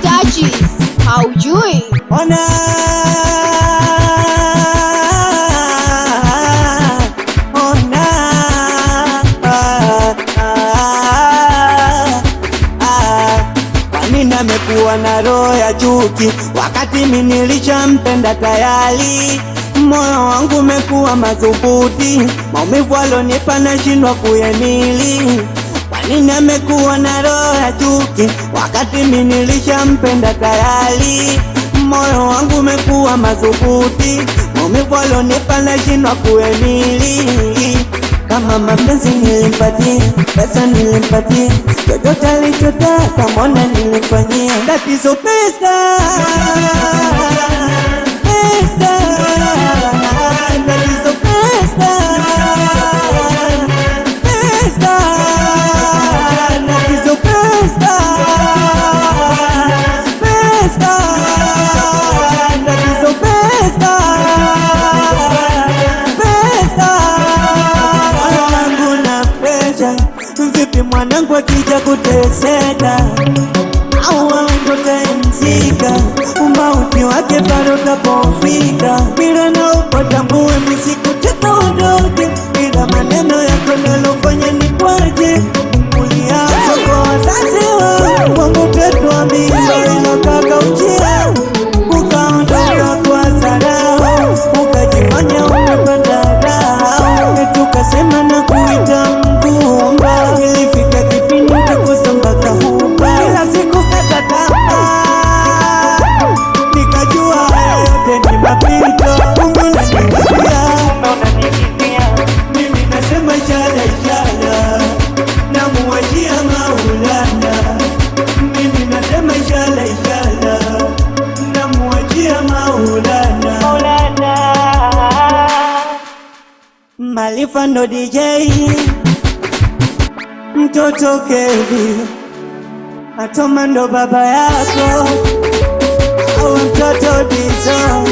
Touches, haujui. Ona kwanini amekuwa na roho ya chuki wakati mimi nilishampenda tayari? Moyo wangu umekuwa madhubuti, maumivu alonipa nashindwa kuyahimili. Kwanini amekuwa na roho ya chuki wakati mimi nilishampenda tayari? Moyo wangu umekuwa madhubuti, maumivu alonipa nashindwa kuyahimili. Kama mapenzi nilimpatia, pesa nilimpatia, chochote alichotaka mbona nilimfanyia. Tatizo pesa, pesa, tatizo pesa, pesa, tatizo pesa, pesa, tatizo pesa, pesa. Vipi mwanangu akija kuteseka, au wewe ndo utaimzika, umauti wake bado utapofika. Bila na upatambue misikutaka uondoke, bila maneno yako nalofanya ni kwaje. Ulianza kwa wazazi wangu tetu wa mimba inataka ujia, ukaondoka kwa dharau, ukajifanya umepata raha, tukasema na kuita mgumba. Ilifika kipindi nikakusambaka huba, kila siku kata tamaa, nikajua haya yote ni mapito. Mungu ananisikia, mimi nasema inshallah, inshallah, namuachia Maulana. Mimi nasema inshallah, inshallah, namuachia Maulana. Malifa ndo DJ, mtoto Kevi, Atoma ndo baba yako, au mtoto Dizo,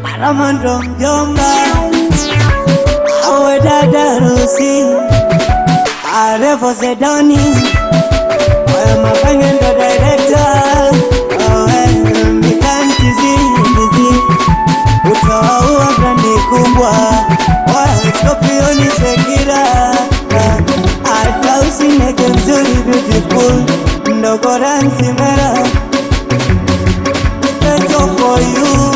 Marama ndo mjomba, au dada Rusi, Arevo Zedoni, Oya Mapange ndo director, Mikanti Zizi, utawaua brandi kubwa, Oya Skopioni Shekira, hata usineke mzuri beautiful, ndogo Ransi Mera, special for you,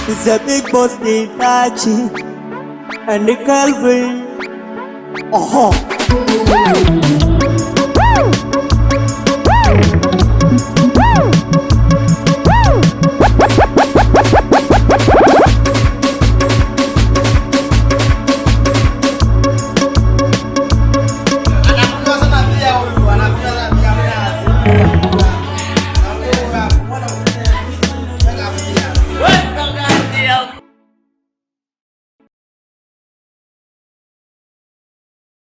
it's a big boss Ditachi, and the Calvin,